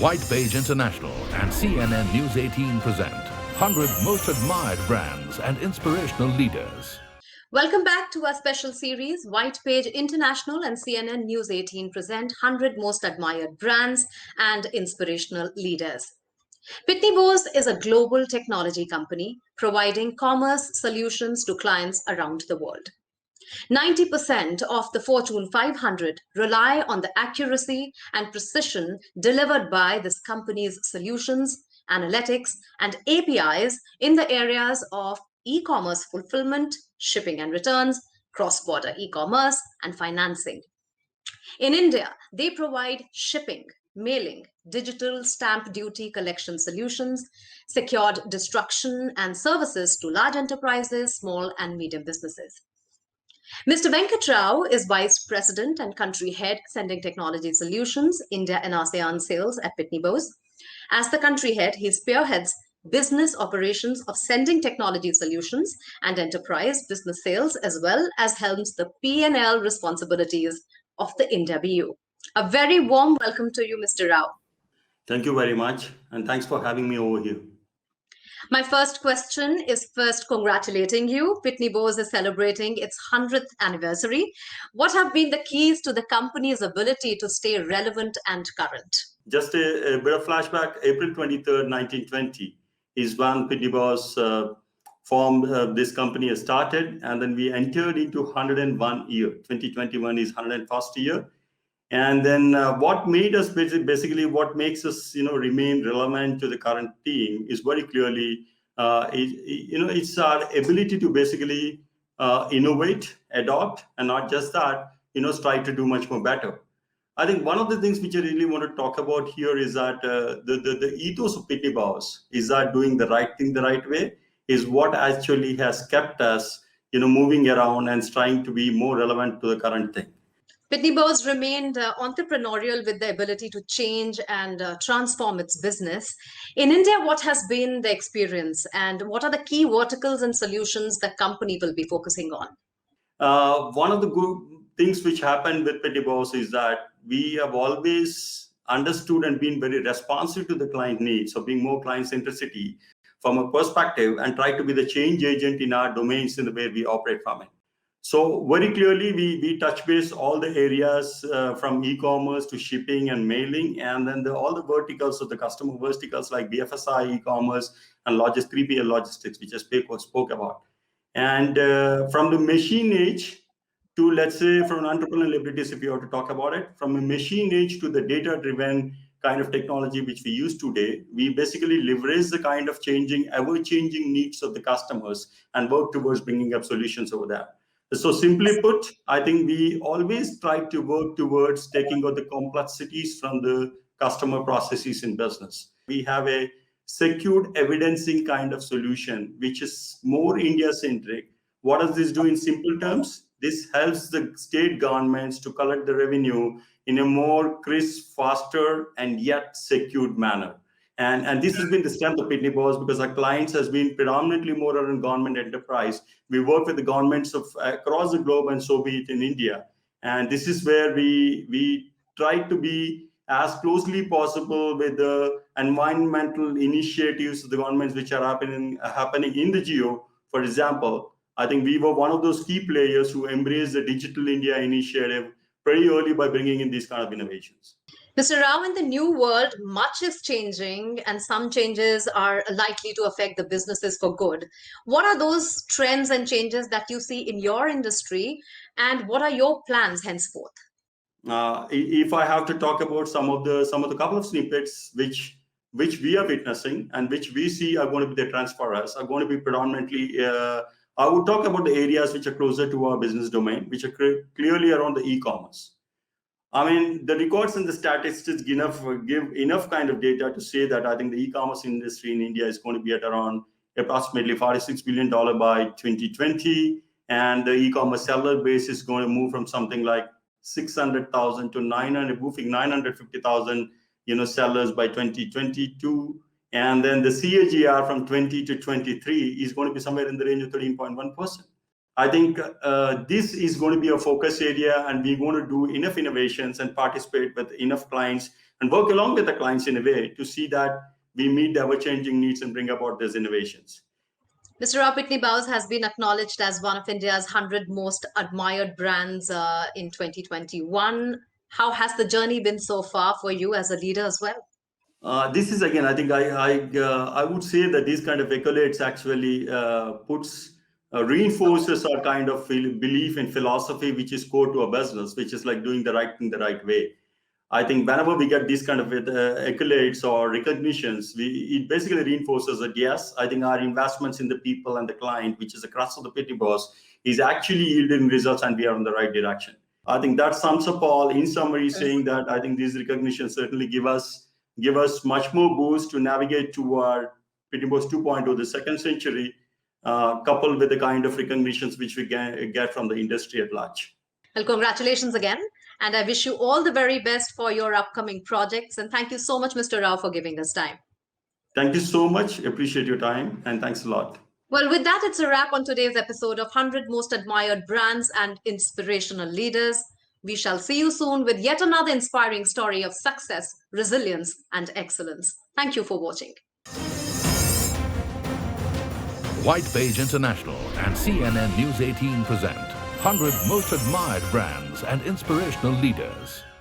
WHITEPAGE International and CNN News 18 present 100 Most Admired Brands and Inspirational Leaders. Welcome back to our special series. WhitePage International and CNN News 18 present 100 Most Admired Brands and Inspirational Leaders. Pitney Bowes is a global technology company providing commerce solutions to clients around the world. 90% of the Fortune 500 rely on the accuracy and precision delivered by this company's solutions, analytics, and APIs in the areas of e-commerce fulfillment, shipping and returns, cross-border e-commerce, and financing. In India, they provide shipping, mailing, digital stamp duty collection solutions, secured destruction and services to large enterprises, small and medium businesses. Mr. Venkatrao is Vice President and Country Head, Sending Technology Solutions, India and ASEAN Sales at Pitney Bowes. As the country head, he spearheads business operations of Sending Technology Solutions and enterprise business sales, as well as helms the P&L responsibilities of the India BU. A very warm welcome to you, Mr. Rao. Thank you very much, and thanks for having me over here. My first question is first congratulating you. Pitney Bowes is celebrating its 100th anniversary. What have been the keys to the company's ability to stay relevant and current? Just a bit of flashback. April 23rd, 1920 is when Pitney Bowes formed this company has started, and then we entered into 101 year. 2021 is 101st year. And then what made us basically what makes us remain relevant to the current team is very clearly it's our ability to basically innovate, adopt, and not just that strive to do much more better. I think one of the things which I really want to talk about here is that the ethos of Pitney Bowes is that doing the right thing the right way is what actually has kept us moving around and trying to be more relevant to the current thing. Pitney Bowes remained entrepreneurial with the ability to change and transform its business. In India, what has been the experience and what are the key verticals and solutions the company will be focusing on? One of the good things which happened with Pitney Bowes is that we have always understood and been very responsive to the client needs, so being more client centricity from a perspective and try to be the change agent in our domains in the way we operate from it. So very clearly, we touch base all the areas from e-commerce to shipping and mailing, and then all the verticals of the customer verticals like BFSI, e-commerce, and 3PL logistics, which I spoke about. And from the machine age to, let's say, from an entrepreneurial abilities, if you have to talk about it, from a machine age to the data-driven kind of technology which we use today, we basically leverage the kind of ever-changing needs of the customers and work towards bringing up solutions over there. So simply put, I think we always try to work towards taking out the complexities from the customer processes in business. We have a secured evidencing kind of solution, which is more India-centric. What does this do in simple terms? This helps the state governments to collect the revenue in a more crisp, faster, and yet secured manner. And this has been the strength of Pitney Bowes because our clients has been predominantly more around government enterprise. We work with the governments of across the globe, and so be it in India. And this is where we try to be as closely possible with the environmental initiatives of the governments which are happening in the geo. For example, I think we were one of those key players who embraced the Digital India initiative pretty early by bringing in these kind of innovations. Mr. Rao, in the new world, much is changing and some changes are likely to affect the businesses for good. What are those trends and changes that you see in your industry and what are your plans henceforth? If I have to talk about some of the couple of snippets which we are witnessing and which we see are going to be the trends for us, are going to be predominantly, I would talk about the areas which are closer to our business domain, which are clearly around the e-commerce. I mean, the records and the statistics give enough kind of data to say that I think the e-commerce industry in India is going to be at around approximately $46 billion by 2020. And the e-commerce seller base is going to move from something like 600,000 to 950,000, sellers by 2022. And then the CAGR from 20 to 23 is going to be somewhere in the range of 13.1%. I think this is going to be a focus area, and we're going to do enough innovations and participate with enough clients and work along with the clients in a way to see that we meet the ever-changing needs and bring about these innovations. Mr. Rao, Pitney Bowes has been acknowledged as one of India's 100 most admired brands in 2021. How has the journey been so far for you as a leader as well? This is again, I think I would say that these kind of accolades actually reinforces our kind of belief in philosophy, which is core to our business, which is like doing the right thing the right way. I think whenever we get these kind of accolades or recognitions, it basically reinforces that yes, I think our investments in the people and the client, which is the crux of the Pitney Bowes, is actually yielding results, and we are in the right direction. I think that sums up all. In summary, saying that I think these recognitions certainly give us much more boost to navigate toward Pitney Bowes 2.0, the second century, coupled with the kind of recognitions which we get from the industry at large. Well, congratulations again. And I wish you all the very best for your upcoming projects. And thank you so much, Mr. Rao, for giving us time. Thank you so much. Appreciate your time. And thanks a lot. Well, with that, it's a wrap on today's episode of 100 Most Admired Brands and Inspirational Leaders. We shall see you soon with yet another inspiring story of success, resilience, and excellence. Thank you for watching. WhitePage International and CNN News 18 present 100 Most Admired Brands and Inspirational Leaders.